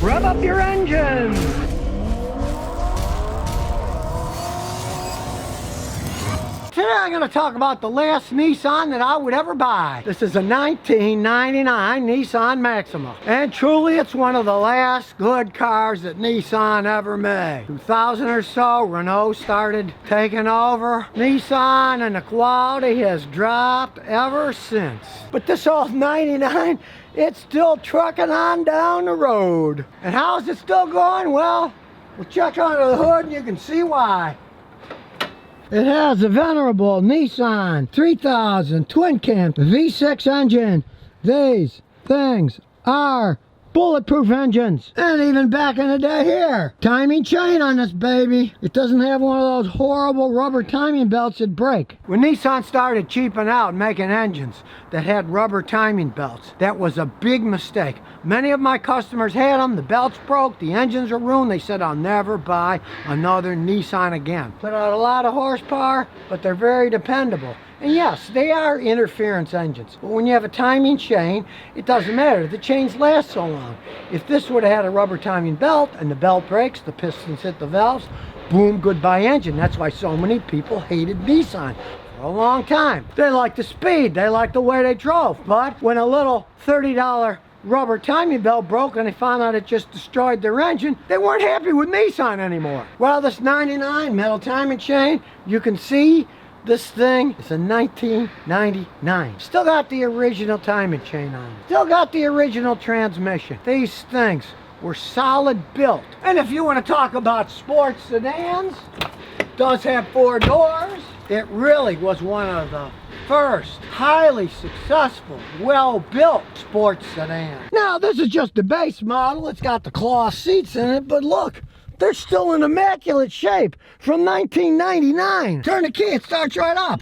Rev up your engines! Today I'm going to talk about the last Nissan that I would ever buy. This is a 1999 Nissan Maxima. And truly it's one of the last good cars that Nissan ever made. 2000 or so, Renault started taking over Nissan and the quality has dropped ever since. But this old 99, it's still trucking on down the road. And how is it still going? Well, we'll check under the hood and you can see why. It has a venerable Nissan 3000 twin cam V6 engine. These things are bulletproof engines. And even back in the day here, timing chain on this baby. It doesn't have one of those horrible rubber timing belts that break. When Nissan started cheaping out and making engines that had rubber timing belts, that was a big mistake. Many of my customers had them, the belts broke, the engines are ruined. They said, I'll never buy another Nissan again. Put out a lot of horsepower, but they're very dependable. And yes, they are interference engines. But when you have a timing chain, it doesn't matter. The chains last so long. If this would have had a rubber timing belt and the belt breaks, the pistons hit the valves, boom, goodbye engine. That's why so many people hated Nissan for a long time. They liked the speed, they liked the way they drove. But when a little $30 rubber timing belt broke and they found out it just destroyed their engine, they weren't happy with Nissan anymore. Well, this 99 metal timing chain, you can see this thing is a 1999. Still got the original timing chain on it. Still got the original transmission. These things were solid built. And if you want to talk about sports sedans, it does have 4 doors. It really was one of the first highly successful, well-built sports sedan. Now, this is just the base model. It's got the cloth seats in it, but look, they're still in immaculate shape from 1999. Turn the key, it starts right up.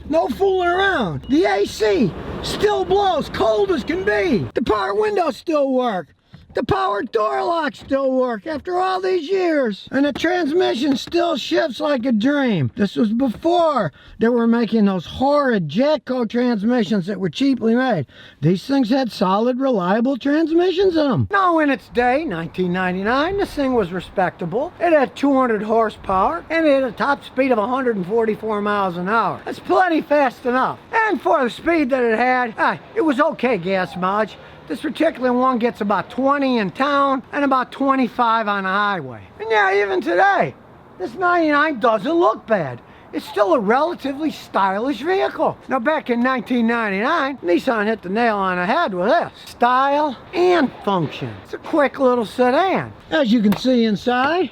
No fooling around. The AC still blows, cold as can be. The power windows still work. The power door locks still work after all these years. And the transmission still shifts like a dream. This was before they were making those horrid Jatco transmissions that were cheaply made. These things had solid, reliable transmissions in them. Now in its day, 1999, this thing was respectable. It had 200 horsepower and it had a top speed of 144 miles an hour. That's plenty fast enough. And for the speed that it had, it was okay gas mileage. This particular one gets about 20 in town and about 25 on the highway. And yeah, even today, this 99 doesn't look bad. It's still a relatively stylish vehicle. Now back in 1999, Nissan hit the nail on the head with this. Style and function. It's a quick little sedan. As you can see inside,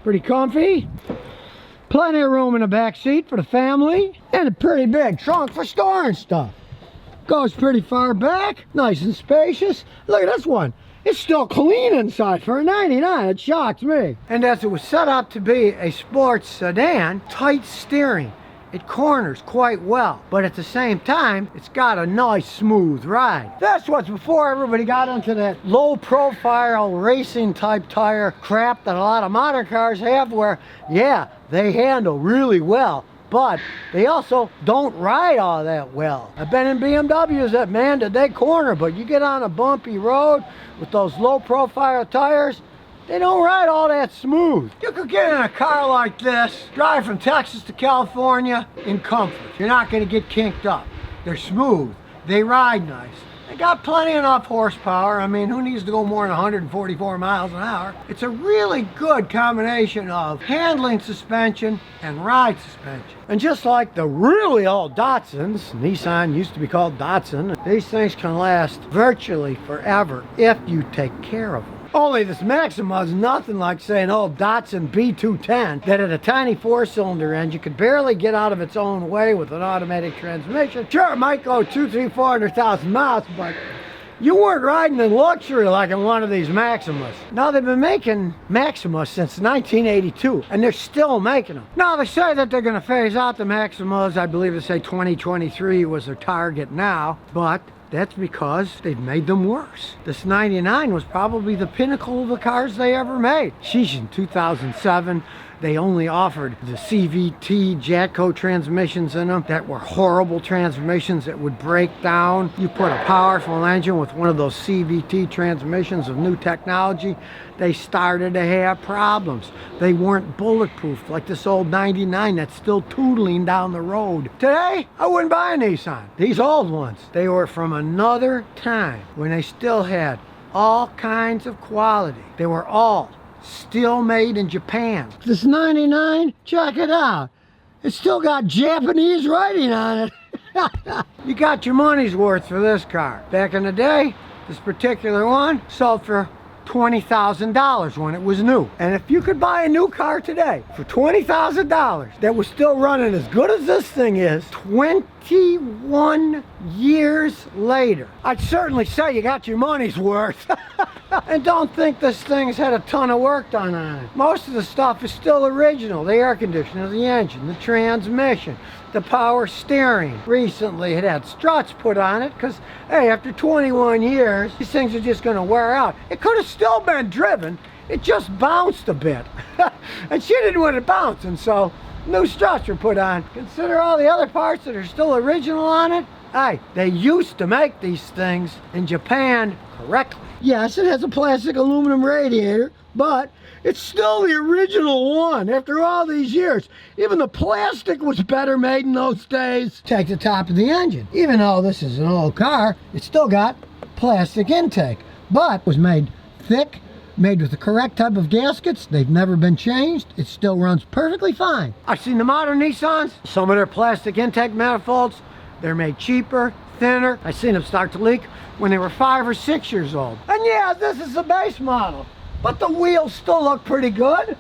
pretty comfy. Plenty of room in the back seat for the family. And a pretty big trunk for storing stuff. Goes pretty far back, nice and spacious. Look at this one. It's still clean inside for a 99. It shocks me. And as it was set up to be a sports sedan, tight steering. It corners quite well, but at the same time, it's got a nice smooth ride. That's what's before everybody got into that low profile racing type tire crap that a lot of modern cars have where, yeah, they handle really well, but they also don't ride all that well. I've been in BMWs that, man, did they corner, but you get on a bumpy road with those low profile tires, they don't ride all that smooth. You could get in a car like this, drive from Texas to California in comfort. You're not gonna get kinked up. They're smooth, they ride nice. They got plenty enough horsepower. I mean, who needs to go more than 144 miles an hour? It's a really good combination of handling suspension and ride suspension. And just like the really old Datsuns, Nissan used to be called Datsun, these things can last virtually forever if you take care of them. Only this Maxima is nothing like, say, an old Datsun B210 that had a tiny 4-cylinder engine, could barely get out of its own way with an automatic transmission. Sure, it might go 400,000 miles, but you weren't riding in luxury like in one of these Maximas. Now, they've been making Maximas since 1982, and they're still making them. Now, they say that they're going to phase out the Maximas. I believe they say 2023 was their target now, but that's because they've made them worse. This 99 was probably the pinnacle of the cars they ever made. Sheesh, in 2007, They only offered the CVT Jatco transmissions in them that were horrible transmissions that would break down. You put a powerful engine with one of those CVT transmissions of new technology, they started to have problems. They weren't bulletproof like this old 99 that's still tootling down the road. Today, I wouldn't buy a Nissan. These old ones, they were from another time when they still had all kinds of quality. They were all still made in Japan. This 99, check it out. It's still got Japanese writing on it. You got your money's worth for this car. Back in the day, this particular one sold for $20,000 when it was new. And if you could buy a new car today for $20,000 that was still running as good as this thing is, 21 years later, I'd certainly say you got your money's worth. And don't think this thing's had a ton of work done on it. Most of the stuff is still original. The air conditioner, the engine, the transmission, the power steering. Recently it had struts put on it because, hey, after 21 years, these things are just going to wear out. It could have still been driven. It just bounced a bit. And she didn't want it bouncing, so new struts were put on. Consider all the other parts that are still original on it. Hey, they used to make these things in Japan correctly. Yes, it has a plastic aluminum radiator, but it's still the original one after all these years. Even the plastic was better made in those days. Take the top of the engine. Even though this is an old car, it's still got plastic intake, but was made thick, made with the correct type of gaskets. They've never been changed. It still runs perfectly fine. I've seen the modern Nissans, some of their plastic intake manifolds, they're made cheaper, thinner. I've seen them start to leak when they were 5 or 6 years old. And yeah, this is the base model, but the wheels still look pretty good.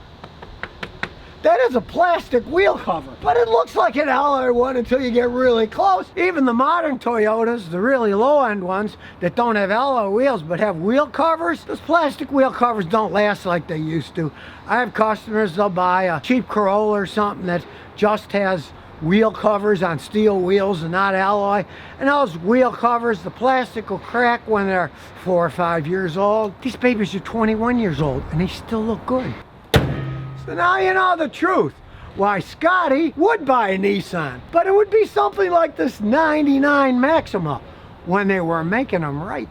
That is a plastic wheel cover, but it looks like an alloy one until you get really close. Even the modern Toyotas, the really low-end ones that don't have alloy wheels but have wheel covers, those plastic wheel covers don't last like they used to. I have customers, they'll buy a cheap Corolla or something that just has wheel covers on steel wheels and not alloy, and those wheel covers, the plastic will crack when they're 4 or 5 years old. These babies are 21 years old and they still look good. So now you know the truth why Scotty would buy a Nissan, but it would be something like this 99 Maxima when they were making them right.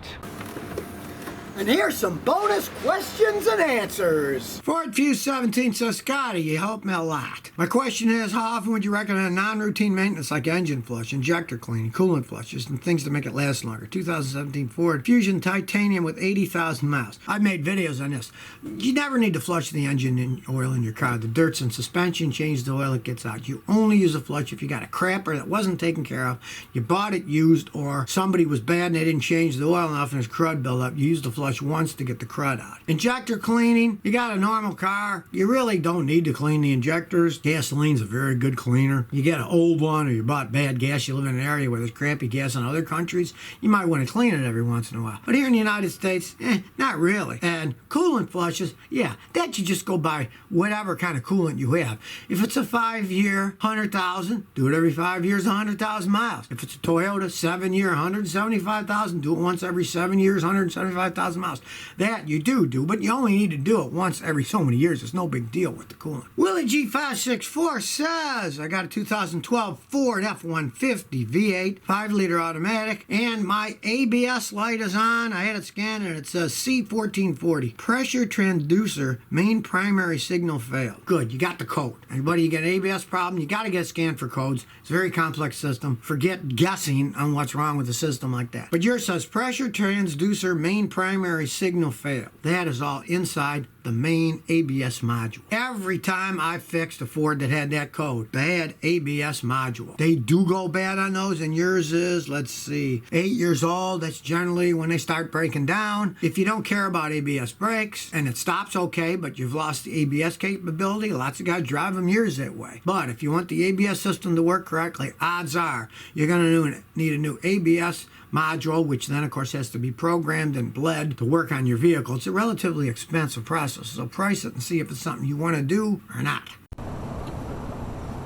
And here's some bonus questions and answers. Ford Fuse 17 says, Scotty, you help me a lot. My question is, how often would you recommend non-routine maintenance like engine flush, injector cleaning, coolant flushes, and things to make it last longer? 2017 Ford Fusion Titanium with 80,000 miles. I've made videos on this. You never need to flush the engine and oil in your car. The dirt's in suspension, change the oil, it gets out. You only use a flush if you got a crapper that wasn't taken care of, you bought it used, or somebody was bad and they didn't change the oil enough and there's crud buildup. You use the flush once to get the crud out. Injector cleaning, you got a normal car, you really don't need to clean the injectors. Gasoline's a very good cleaner. You get an old one or you bought bad gas, you live in an area where there's crappy gas in other countries, you might want to clean it every once in a while. But here in the United States, not really. And coolant flushes, yeah, that you just go buy whatever kind of coolant you have. If it's a 5-year, 100,000, do it every 5 years, 100,000 miles. If it's a Toyota, 7-year, 175,000, do it once every 7 years, 175,000 miles. That you do, but you only need to do it once every so many years. It's no big deal with the coolant. Willie G564 says, I got a 2012 Ford F-150 V8, 5-liter automatic, and my ABS light is on. I had it scanned and it says C1440. Pressure transducer, main primary signal failed. Good, you got the code. Anybody you get an ABS problem, you got to get scanned for codes. It's a very complex system. Forget guessing on what's wrong with a system like that. But yours says pressure transducer, main primary signal failed. That is all inside the main ABS module. Every time I fixed a Ford that had that code, bad ABS module. They do go bad on those, and yours is, let's see, 8 years old. That's generally when they start breaking down. If you don't care about ABS brakes and it stops okay, but you've lost the ABS capability, lots of guys drive them years that way. But if you want the ABS system to work correctly, odds are you're going to need a new ABS module, which then of course has to be programmed and bled to work on your vehicle. It's a relatively expensive process, so price it and see if it's something you want to do or not.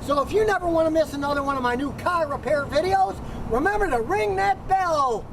So if you never want to miss another one of my new car repair videos, remember to ring that bell.